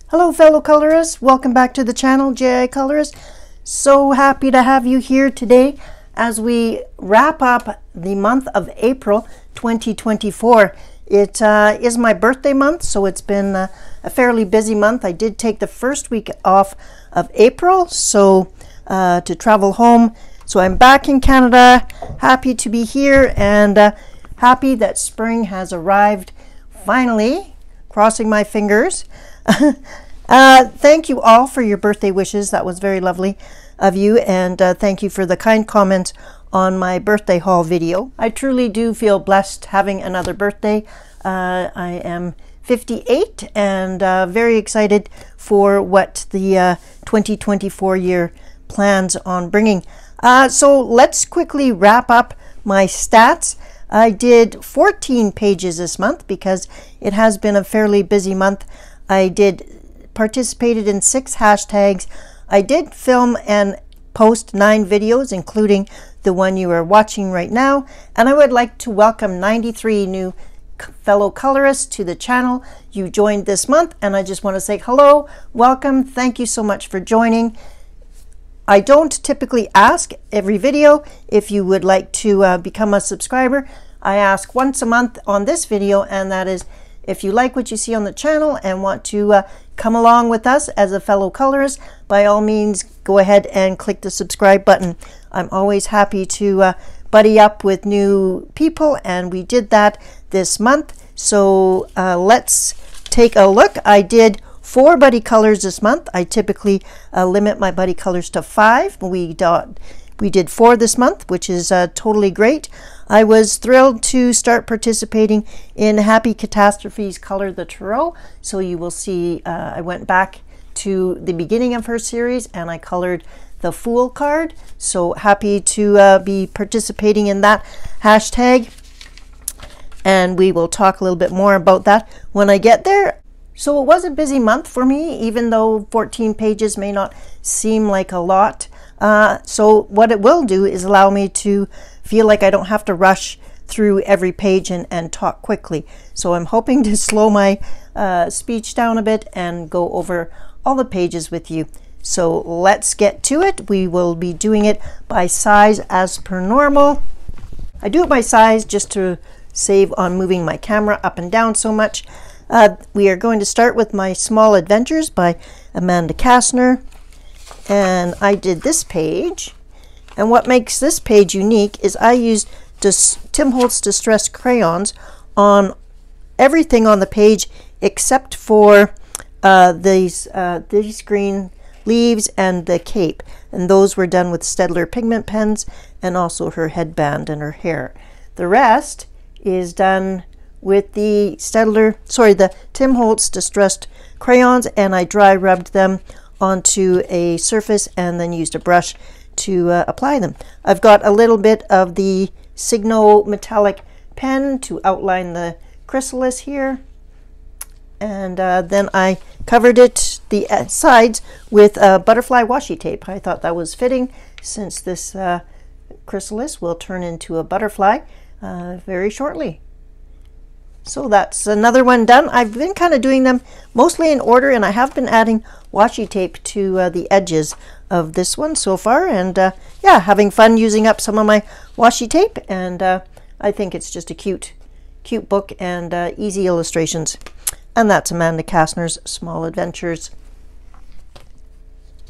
Hello fellow colorists, welcome back to the channel, J.I. Colourist. So happy to have you here today as we wrap up the month of April 2024. It is my birthday month, so it's been a fairly busy month. I did take the first week off of April so to travel home. So I'm back in Canada, happy to be here and happy that spring has arrived finally, crossing my fingers. Thank you all for your birthday wishes. That was very lovely of you, and thank you for the kind comments on my birthday haul video. I truly do feel blessed having another birthday. I am 58 and very excited for what the 2024 year plans on bringing. So let's quickly wrap up my stats. I did 14 pages this month because it has been a fairly busy month. I participated in 6 hashtags. I did film and post 9 videos, including the one you are watching right now. And I would like to welcome 93 new fellow colorists to the channel. You joined this month, and I just want to say hello, welcome, thank you so much for joining. I don't typically ask every video if you would like to become a subscriber. I ask once a month on this video, and that is if you like what you see on the channel and want to come along with us as a fellow colorist, by all means go ahead and click the subscribe button. I'm always happy to buddy up with new people, and we did that this month. So let's take a look. I did 4 buddy colors this month. I typically limit my buddy colors to 5. We did 4 this month, which is totally great. I was thrilled to start participating in Happy Catastrophe's Color the Tarot. So you will see I went back to the beginning of her series and I colored the Fool card. So happy to be participating in that hashtag. And we will talk a little bit more about that when I get there. So it was a busy month for me, even though 14 pages may not seem like a lot. So what it will do is allow me to feel like I don't have to rush through every page and talk quickly. So I'm hoping to slow my speech down a bit and go over all the pages with you. So let's get to it. We will be doing it by size as per normal. I do it by size just to save on moving my camera up and down so much. We are going to start with my Small Adventures by Amanda Kastner. And I did this page. And what makes this page unique is I used Tim Holtz Distress crayons on everything on the page except for these green leaves and the cape. And those were done with Staedtler pigment pens and also her headband and her hair. The rest is done with the the Tim Holtz Distressed crayons, and I dry rubbed them onto a surface and then used a brush to apply them. I've got a little bit of the Signo metallic pen to outline the chrysalis here, and then I covered the sides with butterfly washi tape. I thought that was fitting since this chrysalis will turn into a butterfly very shortly. So that's another one done. I've been kind of doing them mostly in order, and I have been adding washi tape to the edges of this one so far, and yeah, having fun using up some of my washi tape, and I think it's just a cute book and easy illustrations. And that's Amanda Kastner's Small Adventures.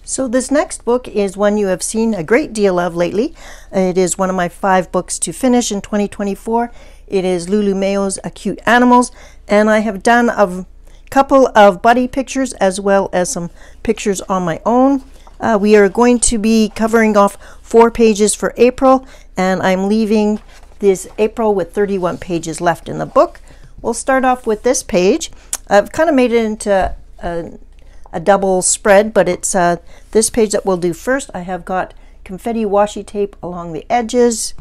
So this next book is one you have seen a great deal of lately. It is one of my 5 books to finish in 2024. It is Lulu Mayo's Acute Animals, and I have done a couple of buddy pictures as well as some pictures on my own. We are going to be covering off 4 pages for April, and I'm leaving this April with 31 pages left in the book. We'll start off with this page. I've kind of made it into a double spread, but it's this page that we'll do first. I have got confetti washi tape along the edges,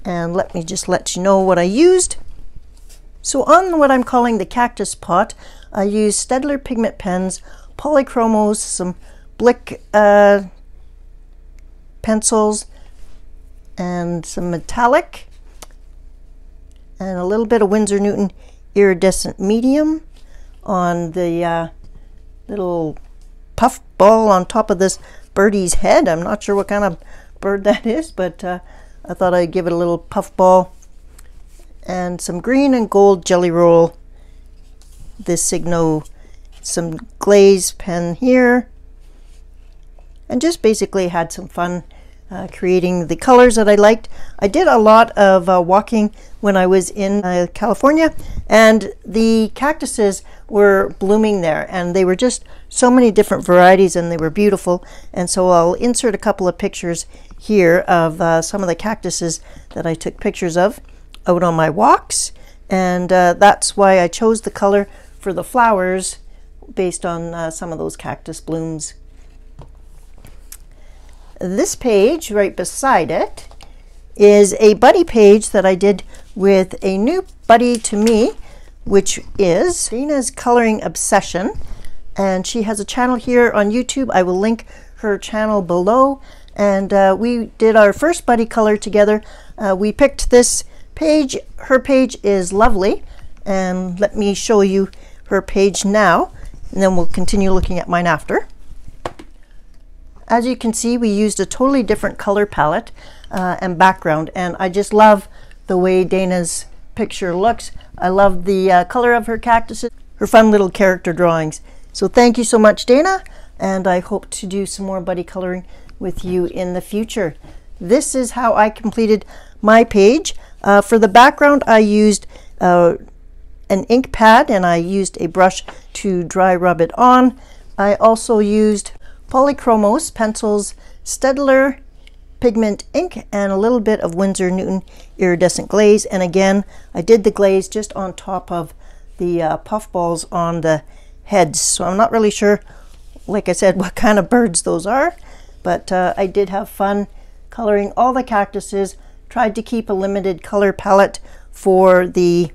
and let me just let you know what I used. So on what I'm calling the cactus pot, I used Staedtler pigment pens, polychromos, some Blick pencils, and some metallic, and a little bit of Winsor Newton iridescent medium on the little puff ball on top of this birdie's head. I'm not sure what kind of bird that is, but I thought I'd give it a little puff ball. And some green and gold jelly roll, this Signo, some glaze pen here, and just basically had some fun creating the colors that I liked. I did a lot of walking when I was in California, and the cactuses were blooming there, and they were just so many different varieties, and they were beautiful. And so I'll insert a couple of pictures here of some of the cactuses that I took pictures of out on my walks, and that's why I chose the color for the flowers based on some of those cactus blooms. This page right beside it is a buddy page that I did with a new buddy to me, which is Dana's Coloring Obsession, and she has a channel here on YouTube. I will link her channel below, and we did our first buddy color together. We picked this page. Her page is lovely, and let me show you her page now, and then we'll continue looking at mine after. As you can see, we used a totally different color palette and background, and I just love the way Dana's picture looks. I love the color of her cactuses, her fun little character drawings. So thank you so much, Dana, and I hope to do some more buddy coloring with you in the future. This is how I completed my page. For the background, I used an ink pad, and I used a brush to dry rub it on. I also used Polychromos pencils, Staedtler pigment ink, and a little bit of Winsor Newton iridescent glaze. And again, I did the glaze just on top of the puff balls on the heads. So I'm not really sure, like I said, what kind of birds those are, but I did have fun coloring all the cactuses. Tried to keep a limited color palette for the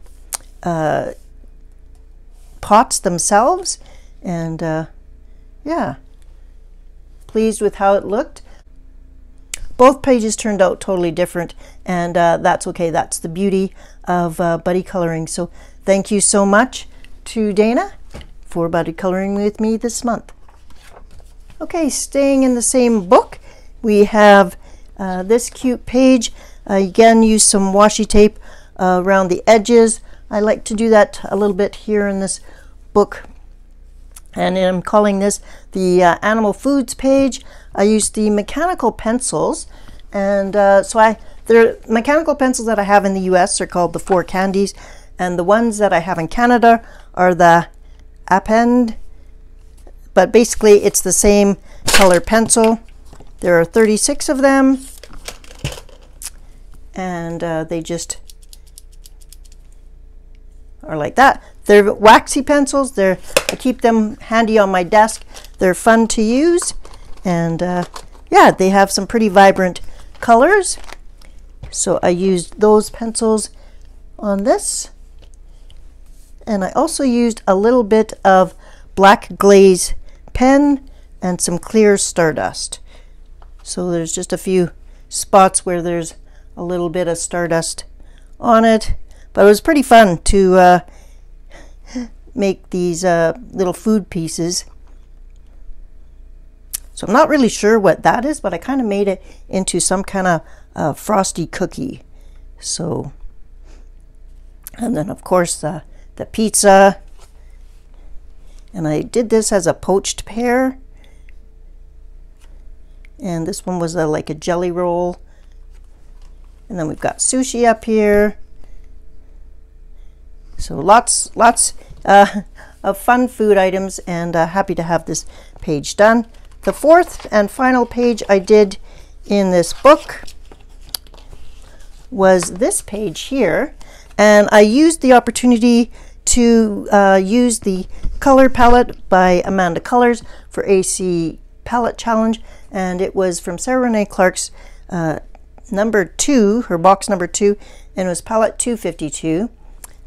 pots themselves, and yeah, pleased with how it looked. Both pages turned out totally different, and that's okay. That's the beauty of buddy coloring. So thank you so much to Dana for buddy coloring with me this month. Okay, staying in the same book, we have this cute page. Again, use some washi tape around the edges. I like to do that a little bit here in this book, and I'm calling this the animal foods page. I used the mechanical pencils, and the mechanical pencils that I have in the US are called the Four Candies, and the ones that I have in Canada are the Append, but basically it's the same color pencil. There are 36 of them, and they just are like that. They're waxy pencils. I keep them handy on my desk. They're fun to use, and yeah, they have some pretty vibrant colors. So I used those pencils on this, and I also used a little bit of black glaze pen and some clear stardust. So there's just a few spots where there's a little bit of stardust on it, but it was pretty fun to make these little food pieces. So I'm not really sure what that is, but I kind of made it into some kind of frosty cookie. So, and then of course the pizza, and I did this as a poached pear, and this one was like a jelly roll. And then we've got sushi up here. So lots of fun food items, and happy to have this page done. The fourth and final page I did in this book was this page here, and I used the opportunity to use the color palette by Amanda Colors for AC Palette Challenge, and it was from Sarah Renee Clark's number 2, her box number 2, and it was palette 252.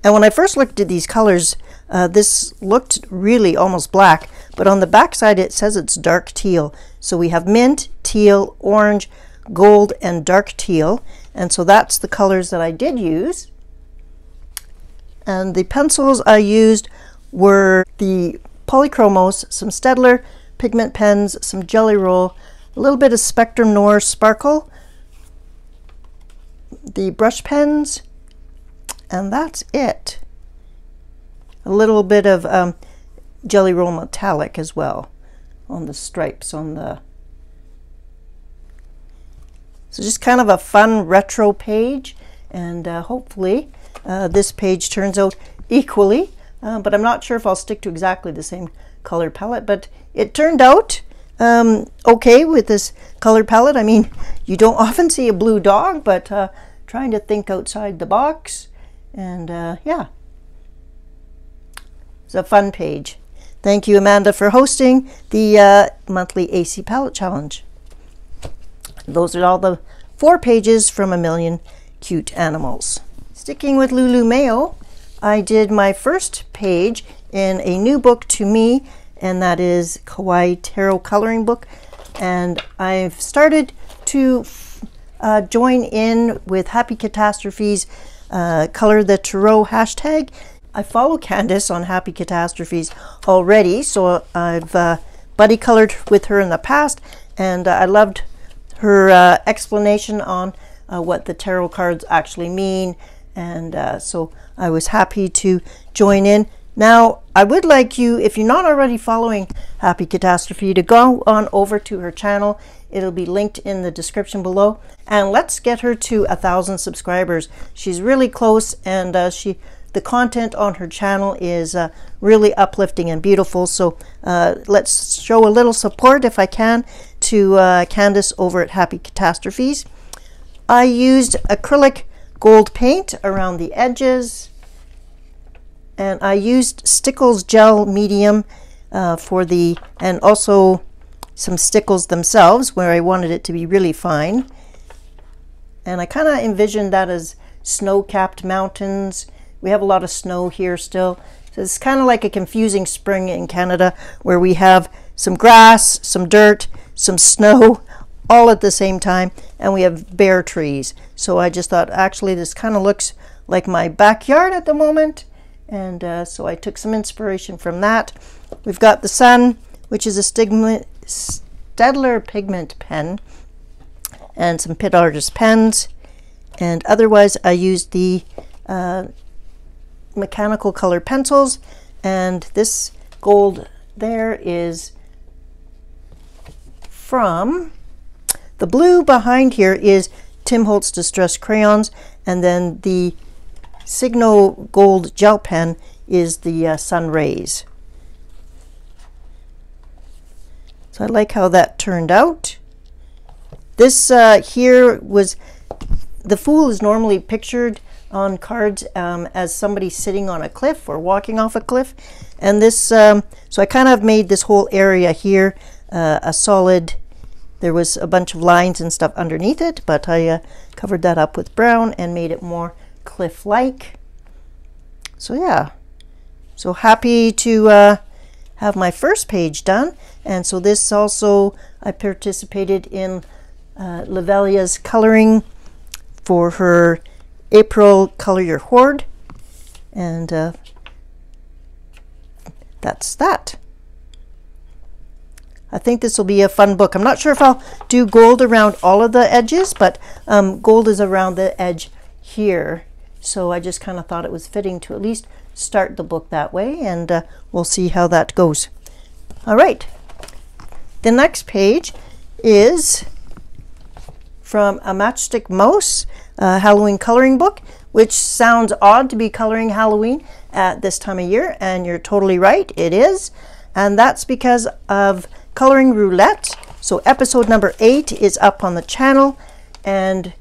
And when I first looked at these colors, this looked really almost black, but on the back side it says it's dark teal. So we have mint, teal, orange, gold, and dark teal, and so that's the colors that I did use. And the pencils I used were the Polychromos, some Staedtler pigment pens, some Jelly Roll, a little bit of Spectrum Noir Sparkle, the brush pens, and that's it. A little bit of Jelly Roll Metallic as well on the stripes on the... So just kind of a fun retro page, and hopefully this page turns out equally, but I'm not sure if I'll stick to exactly the same color palette, but it turned out okay with this color palette. I mean, you don't often see a blue dog, but trying to think outside the box, and yeah, it's a fun page. Thank you, Amanda, for hosting the monthly AC Palette Challenge. Those are all the 4 pages from A Million Cute Animals. Sticking with Lulu Mayo, I did my first page in a new book to me, and that is Kawaii Tarot Coloring Book. And I've started to join in with Happy Catastrophes Color the Tarot hashtag. I follow Candace on Happy Catastrophes already, so I've buddy colored with her in the past, and I loved her explanation on what the tarot cards actually mean, and so I was happy to join in. Now, I would like you, if you're not already following Happy Catastrophe, to go on over to her channel. It'll be linked in the description below, and let's get her to 1,000 subscribers. She's really close, and the content on her channel is really uplifting and beautiful, so let's show a little support, if I can, to Candace over at Happy Catastrophes. I used acrylic gold paint around the edges, and I used Stickles Gel Medium and also some stickles themselves where I wanted it to be really fine. And I kind of envisioned that as snow-capped mountains. We have a lot of snow here still. So it's kind of like a confusing spring in Canada where we have some grass, some dirt, some snow, all at the same time, and we have bare trees. So I just thought, actually, this kind of looks like my backyard at the moment. And so I took some inspiration from that. We've got the sun, which is a Staedtler pigment pen, and some Pit Artist pens. And otherwise, I used the mechanical color pencils, and this gold there is from the blue behind here is Tim Holtz Distress Crayons, and then the Signo Gold Gel Pen is the Sun Rays. So I like how that turned out. This here was, the Fool is normally pictured on cards as somebody sitting on a cliff or walking off a cliff, and this so I kind of made this whole area here a solid. There was a bunch of lines and stuff underneath it, but I covered that up with brown and made it more cliff-like. So yeah, so happy to have my first page done. And so this also, I participated in Lavelia's coloring for her April Color Your Hoard, and that's that. I think this will be a fun book. I'm not sure if I'll do gold around all of the edges, but gold is around the edge here, so I just kind of thought it was fitting to at least start the book that way, and we'll see how that goes. All right, the next page is from a Matchstick Mouse Halloween coloring book, which sounds odd to be coloring Halloween at this time of year, and you're totally right, it is. And that's because of coloring Roulette. So episode number 8 is up on the channel, and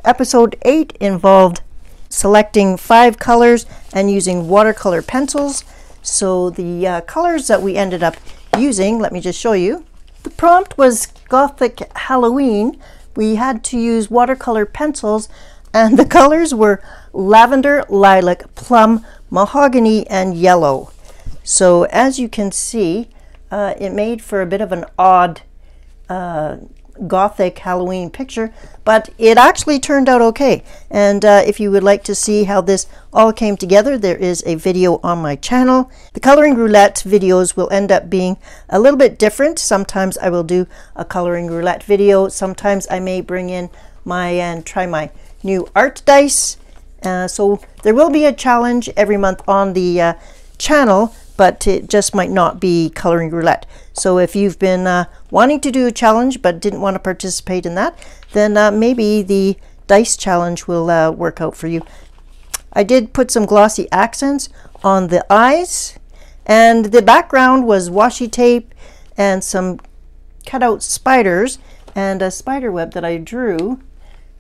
episode 8 involved selecting 5 colors and using watercolor pencils. So the colors that we ended up using, let me just show you. The prompt was Gothic Halloween. We had to use watercolor pencils, and the colors were lavender, lilac, plum, mahogany, and yellow. So as you can see, it made for a bit of an odd gothic Halloween picture, but it actually turned out okay. And if you would like to see how this all came together, there is a video on my channel. The coloring roulette videos will end up being a little bit different. Sometimes I will do a coloring roulette video. Sometimes I may bring in and try my new art dice. So there will be a challenge every month on the channel, but it just might not be coloring roulette. So if you've been wanting to do a challenge but didn't want to participate in that, then maybe the dice challenge will work out for you. I did put some glossy accents on the eyes, and the background was washi tape and some cutout spiders and a spider web that I drew.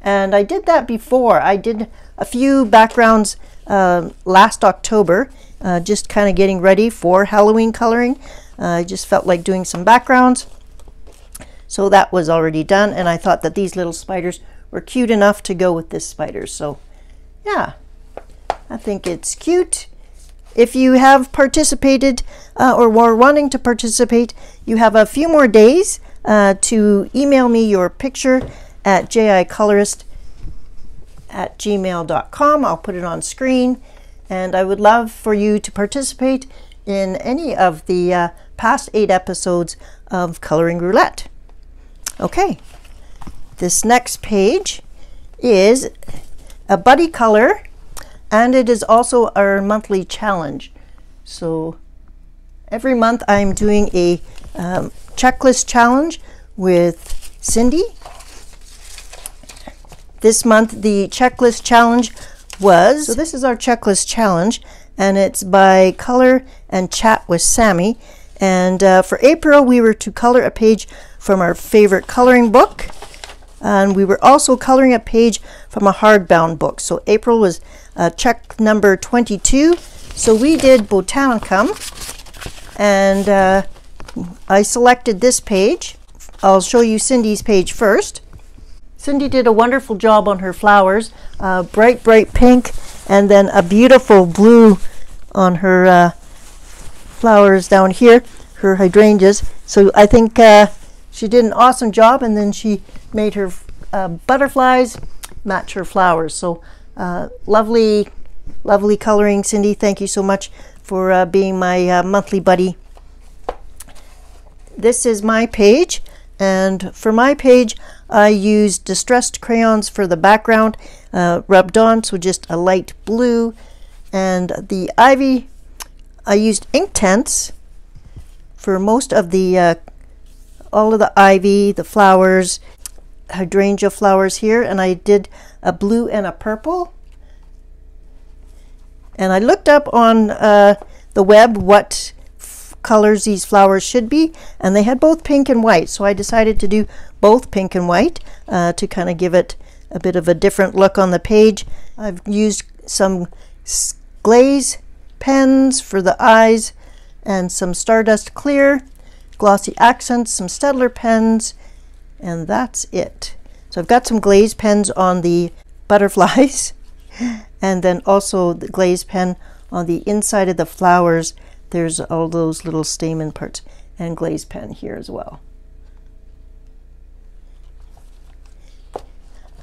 And I did that before. I did a few backgrounds last October, just kind of getting ready for Halloween coloring. I just felt like doing some backgrounds. So that was already done, and I thought that these little spiders were cute enough to go with this spider. So yeah, I think it's cute. If you have participated or were wanting to participate, you have a few more days to email me your picture at jicolorist@gmail.com. I'll put it on screen, and I would love for you to participate in any of the past 8 episodes of Coloring Roulette. Okay, this next page is a buddy color, and it is also our monthly challenge. So every month I'm doing a checklist challenge with Cindy. This month the checklist challenge was, so this is our checklist challenge, and it's by Color and Chat with Sammy. And for April we were to color a page from our favorite coloring book, and we were also coloring a page from a hardbound book. So April was check number 22. So we did Botanicum, and I selected this page. I'll show you Cindy's page first. Cindy did a wonderful job on her flowers, bright pink, and then a beautiful blue on her flowers down here, her hydrangeas. So I think she did an awesome job, and then she made her butterflies match her flowers. So lovely coloring, Cindy. Thank you so much for being my monthly buddy. This is my page, and for my page I used distressed crayons for the background, rubbed on, so just a light blue. And the ivy, I used Inktense for most of the all of the ivy, the flowers, hydrangea flowers here, and I did a blue and a purple. And I looked up on the web what colors these flowers should be, and they had both pink and white, so I decided to do both pink and white to kind of give it a bit of a different look on the page. I've used some glaze pens for the eyes and some Stardust Clear, glossy accents, some Staedtler pens, and that's it. So I've got some glaze pens on the butterflies and then also the glaze pen on the inside of the flowers. There's all those little stamen parts, and glaze pen here as well.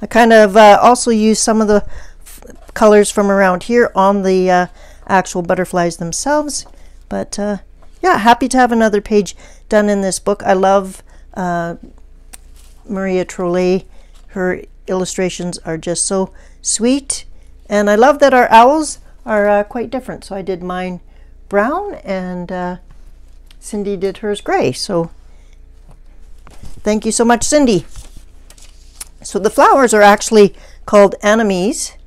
I kind of also use some of the colors from around here on the actual butterflies themselves. But yeah, happy to have another page done in this book. I love Maria Trollet. Her illustrations are just so sweet, and I love that our owls are quite different. So I did mine brown, and Cindy did hers gray. So thank you so much, Cindy. So the flowers are actually called anemones,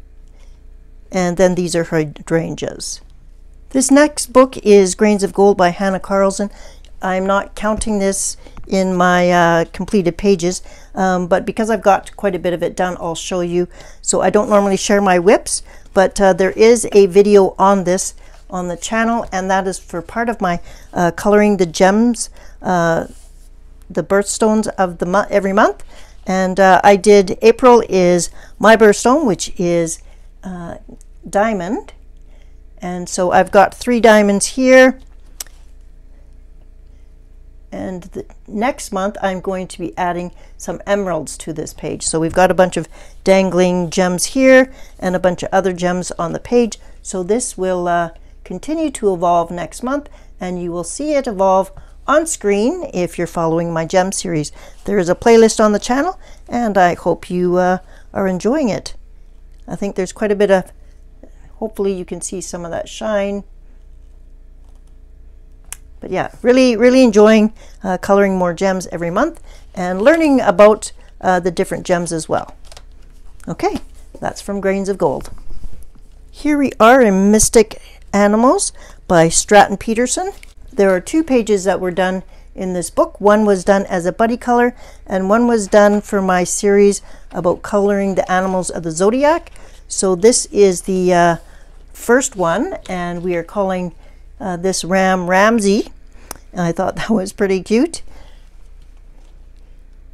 and then these are hydrangeas. This next book is Grains of Gold by Hannah Carlson. I'm not counting this in my completed pages, but because I've got quite a bit of it done, I'll show you. So I don't normally share my whips, but there is a video on this on the channel, and that is for part of my coloring the gems, the birthstones of the every month. And I did April is my birthstone, which is diamond, and so I've got 3 diamonds here, and And next month I'm going to be adding some emeralds to this page. So we've got a bunch of dangling gems here and a bunch of other gems on the page. So this will continue to evolve next month, and you will see it evolve on screen if you're following my gem series. There is a playlist on the channel, and I hope you are enjoying it. I think there's quite a bit of, hopefully you can see some of that shine. But yeah, really enjoying coloring more gems every month and learning about the different gems as well. Okay, that's from Grains of Gold. Here we are in Mystic Animals by Stratton Peterson. There are 2 pages that were done in this book. One was done as a buddy color, and one was done for my series about coloring the animals of the zodiac. So this is the first one, and we are calling this ram Ramsey. And I thought that was pretty cute.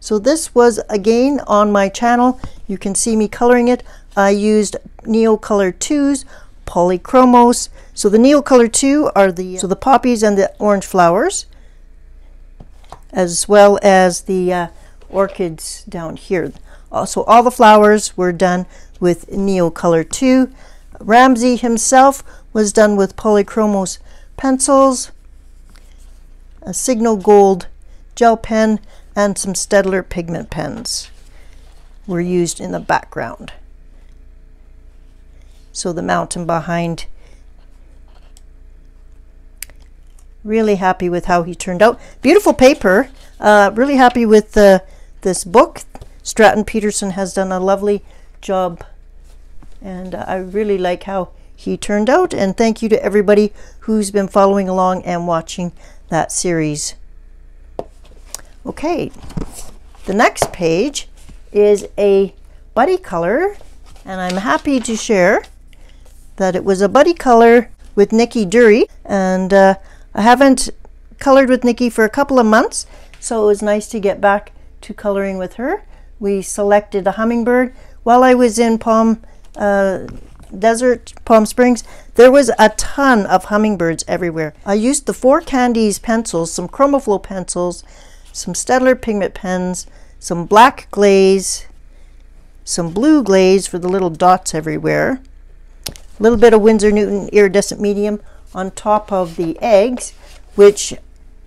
So this was again on my channel. You can see me coloring it. I used Neocolor 2's Polychromos. So the Neocolor 2 are the poppies and the orange flowers, as well as the orchids down here. So all the flowers were done with Neocolor 2. Ramsey himself was done with Polychromos pencils, a Signal Gold gel pen, and some Staedtler pigment pens were used in the background. So the mountain behind. Really happy with how he turned out. Beautiful paper. Really happy with this book. Stratton Peterson has done a lovely job, and I really like how he turned out. And thank you to everybody who's been following along and watching that series. Okay, the next page is a buddy color, and I'm happy to share that it was a buddy color with Nicky D, and I haven't colored with Nicky for a couple of months, so it was nice to get back to coloring with her. We selected a hummingbird. While I was in Palm Springs, there was a ton of hummingbirds everywhere. I used the 4 Candies pencils, some Chromaflow pencils, some Staedtler pigment pens, some black glaze, some blue glaze for the little dots everywhere, a little bit of Winsor Newton iridescent medium on top of the eggs, which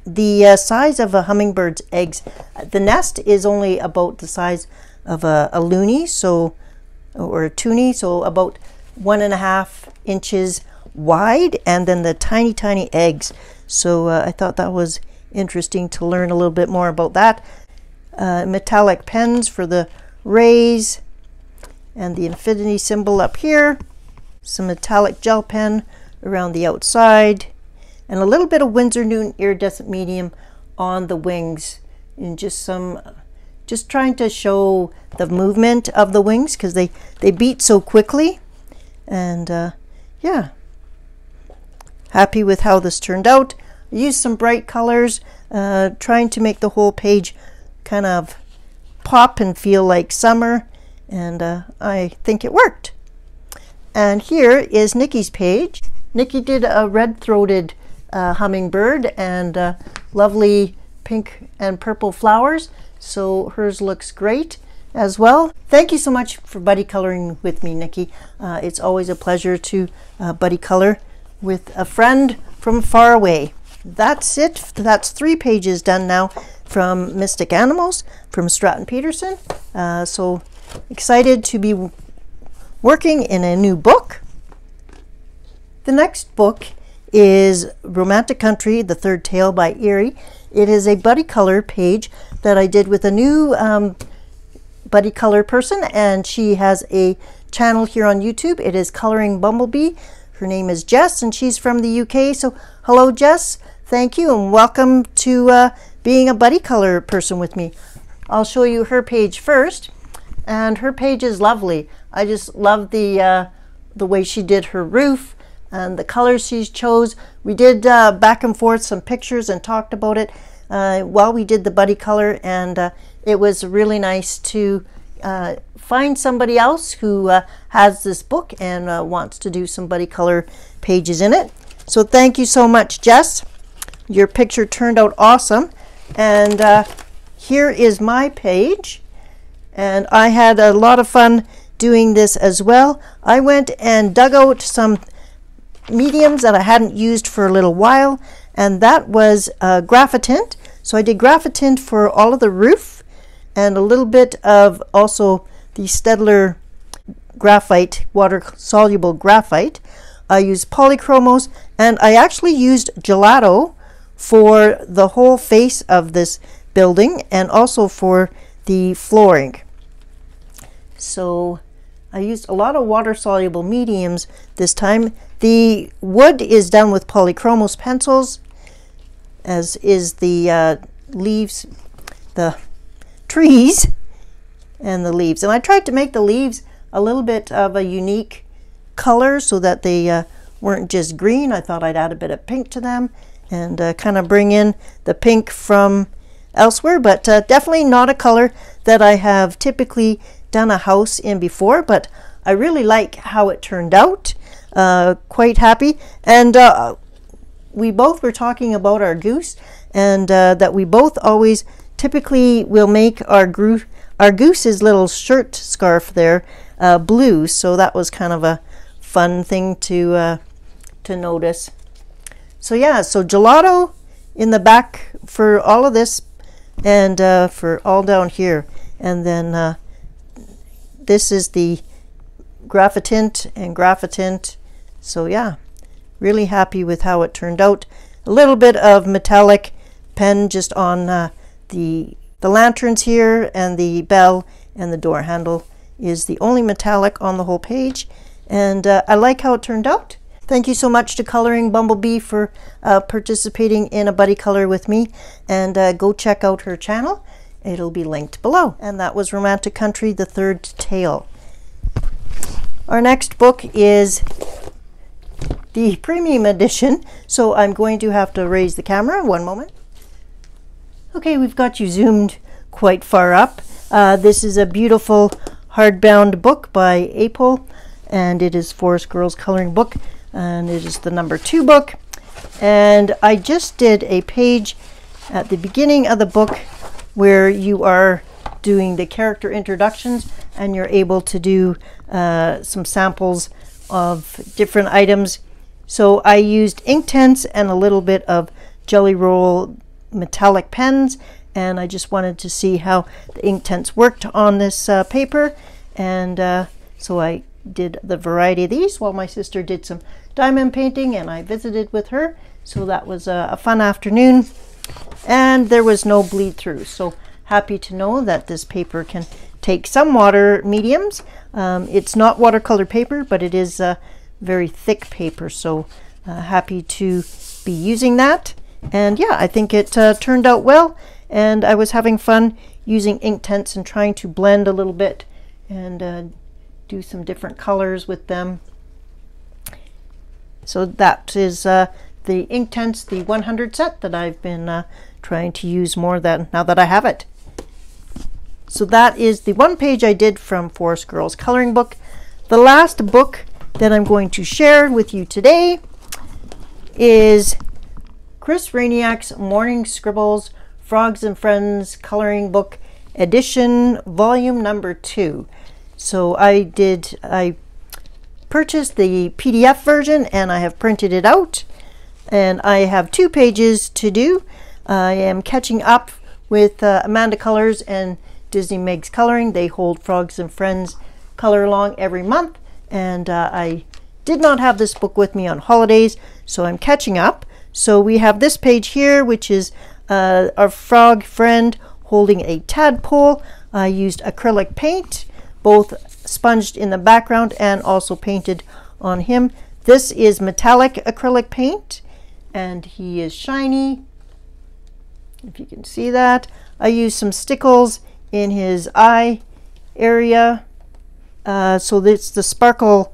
the size of a hummingbird's eggs, the nest is only about the size of a loonie, so, or a toonie, so about 1.5 inches wide, and then the tiny eggs. So I thought that was interesting to learn a little bit more about that. Metallic pens for the rays and the infinity symbol up here, some metallic gel pen around the outside, and a little bit of Winsor Newton iridescent medium on the wings, and just trying to show the movement of the wings because they beat so quickly. And yeah, happy with how this turned out. I used some bright colors, trying to make the whole page kind of pop and feel like summer, and I think it worked. And here is Nicky's page. Nicky did a red-throated hummingbird and lovely pink and purple flowers, so hers looks great as well. Thank you so much for buddy coloring with me, Nicky. It's always a pleasure to buddy color with a friend from far away. That's it. That's 3 pages done now from Mystic Animals from Stratton Peterson. So excited to be working in a new book. The next book is Romantic Country, The Third Tale by Erie. It is a buddy color page that I did with a new buddy color person, and she has a channel here on YouTube. It is Coloring Bumblebee. Her name is Jess, and she's from the UK. So hello, Jess. Thank you, and welcome to being a buddy color person with me. I'll show you her page first, and her page is lovely. I just love the way she did her roof and the colors she chose. We did back and forth some pictures and talked about it while we did the buddy color, and it was really nice to find somebody else who has this book and wants to do some buddy color pages in it. So thank you so much, Jess. Your picture turned out awesome. And here is my page, and I had a lot of fun doing this as well. I went and dug out some mediums that I hadn't used for a little while, and that was graphitint. So I did graphitint for all of the roof, and a little bit of also the Staedtler graphite, water-soluble graphite. I used polychromos, and I actually used gelato for the whole face of this building and also for the flooring. So I used a lot of water-soluble mediums this time. The wood is done with polychromos pencils, as is the leaves, the trees and the leaves. And I tried to make the leaves a little bit of a unique color so that they weren't just green. I thought I'd add a bit of pink to them and kind of bring in the pink from elsewhere, but definitely not a color that I have typically done a house in before, but I really like how it turned out. Quite happy. And we both were talking about our goose, and that we both always typically will make our goose's little shirt scarf there blue, so that was kind of a fun thing to notice. So yeah, so gelato in the back for all of this, and for all down here, and then this is the graphitint and graphitint. So yeah, really happy with how it turned out. A little bit of metallic pen just on the lanterns here, and the bell and the door handle is the only metallic on the whole page, and I like how it turned out. Thank you so much to Coloring Bumblebee for participating in a buddy color with me, and go check out her channel. It'll be linked below. And that was Romantic Country, the third tale. Our next book is the premium edition, so I'm going to have to raise the camera. One moment. Okay, we've got you zoomed quite far up. This is a beautiful hardbound book by Apple, and it is Forest Girls Coloring Book, and it is the number 2 book. And I just did a page at the beginning of the book where you are doing the character introductions, and you're able to do some samples of different items. So I used Inktense and a little bit of Jelly Roll metallic pens, and I just wanted to see how the Inktense worked on this paper, and so I did the variety of these while my sister did some diamond painting, and I visited with her. So that was a fun afternoon, and there was no bleed through. So happy to know that this paper can take some water mediums. It's not watercolor paper, but it is very thick paper, so happy to be using that. And yeah, I think it turned out well, and I was having fun using Inktense and trying to blend a little bit and do some different colors with them. So that is the Inktense, the 100 set that I've been trying to use more than now that I have it. So that is the one page I did from Forest Girls Coloring Book. The last book that I'm going to share with you today is Chris Rainiak's Morning Scribbles Frogs and Friends Coloring Book Edition, Volume Number 2. So I purchased the PDF version, and I have printed it out, and I have 2 pages to do. I am catching up with Amanda Colors and Disney Meg's Coloring. They hold Frogs and Friends Color Along every month, and I did not have this book with me on holidays, so I'm catching up. So we have this page here, which is our frog friend holding a tadpole. I used acrylic paint, both sponged in the background and also painted on him. This is metallic acrylic paint, and he is shiny, if you can see that. I used some stickles in his eye area. So it's the Sparkle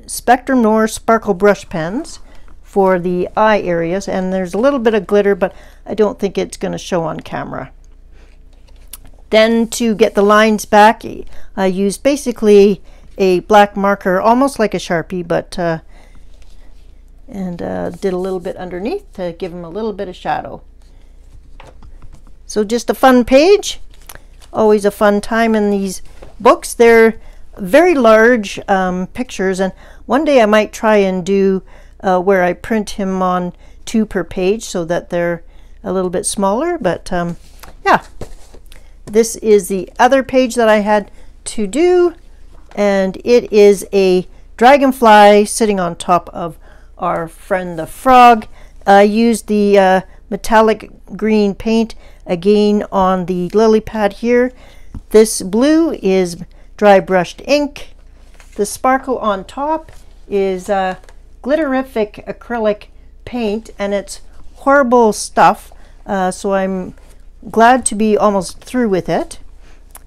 Spectrum Noir Sparkle Brush Pens for the eye areas, and there's a little bit of glitter, but I don't think it's going to show on camera. Then to get the lines back, I used basically a black marker, almost like a Sharpie, but did a little bit underneath to give him a little bit of shadow. So just a fun page. Always a fun time in these books. They're very large pictures, and one day I might try and do where I print him on 2 per page so that they're a little bit smaller. But yeah, this is the other page that I had to do, and it is a dragonfly sitting on top of our friend the frog. I used the metallic green paint again on the lily pad here. This blue is dry brushed ink. The sparkle on top is glitterific acrylic paint, and it's horrible stuff, so I'm glad to be almost through with it.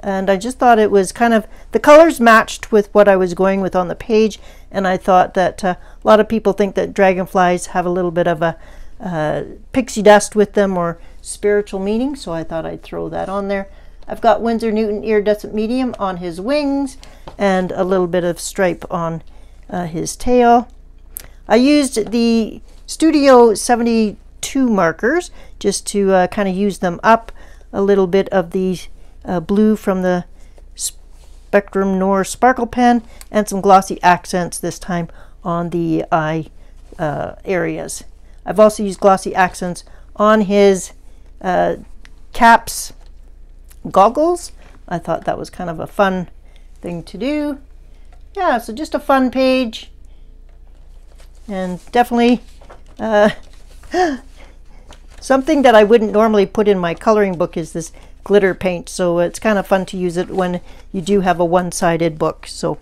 And I just thought it was kind of, the colors matched with what I was going with on the page, and I thought that a lot of people think that dragonflies have a little bit of a pixie dust with them or spiritual meaning, so I thought I'd throw that on there. I've got Winsor Newton iridescent medium on his wings and a little bit of stripe on his tail. I used the Studio 72 markers just to kind of use them up, a little bit of the blue from the Spectrum Noir sparkle pen, and some glossy accents this time on the eye areas. I've also used glossy accents on his caps goggles. I thought that was kind of a fun thing to do. Yeah, so just a fun page, and definitely something that I wouldn't normally put in my coloring book is this glitter paint, so it's kind of fun to use it when you do have a one-sided book. So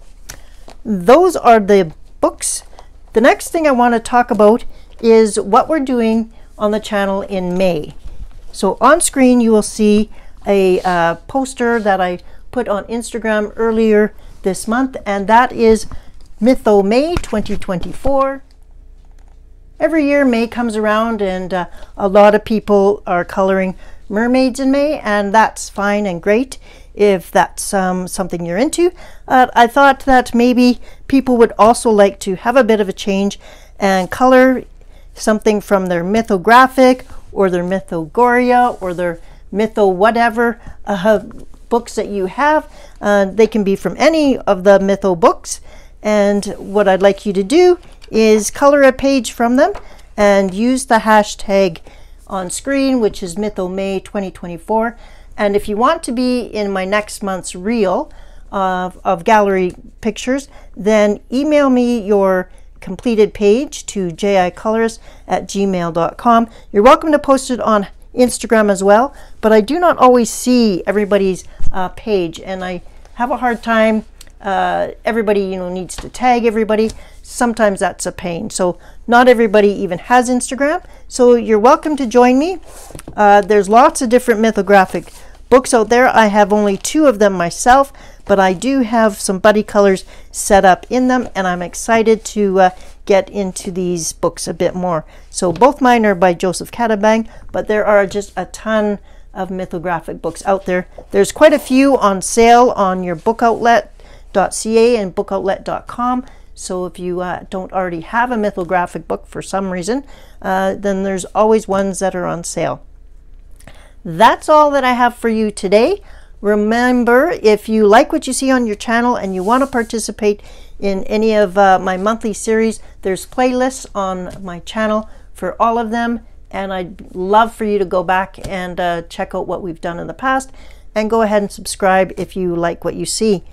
those are the books. The next thing I want to talk about is what we're doing on the channel in May. So on screen you will see a poster that I put on Instagram earlier this month, and that is Mytho May 2024. Every year May comes around, and a lot of people are coloring mermaids in May, and that's fine and great if that's something you're into. I thought that maybe people would also like to have a bit of a change and color something from their mythographic or their mythogoria or their mytho whatever books that you have. They can be from any of the mytho books, and what I'd like you to do is color a page from them and use the hashtag on screen, which is Mytho May 2024. And if you want to be in my next month's reel of gallery pictures, then email me your completed page to jicolorist@gmail.com. You're welcome to post it on Instagram as well, but I do not always see everybody's page, and I have a hard time. Everybody needs to tag everybody. Sometimes that's a pain, so not everybody even has Instagram, so you're welcome to join me. There's lots of different mythographic books out there. I have only 2 of them myself, but I do have some buddy colors set up in them, and I'm excited to get into these books a bit more. So both mine are by Joseph Catabang, but there are just a ton of mythographic books out there. There's quite a few on sale on your bookoutlet.ca and bookoutlet.com. So if you don't already have a mythographic book for some reason, then there's always ones that are on sale. That's all that I have for you today. Remember, if you like what you see on your channel and you want to participate in any of my monthly series, there's playlists on my channel for all of them, and I'd love for you to go back and check out what we've done in the past, and go ahead and subscribe if you like what you see.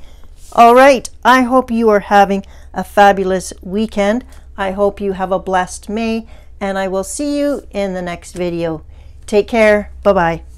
All right, I hope you are having a fabulous weekend. I hope you have a blessed May, and I will see you in the next video. Take care. Bye-bye.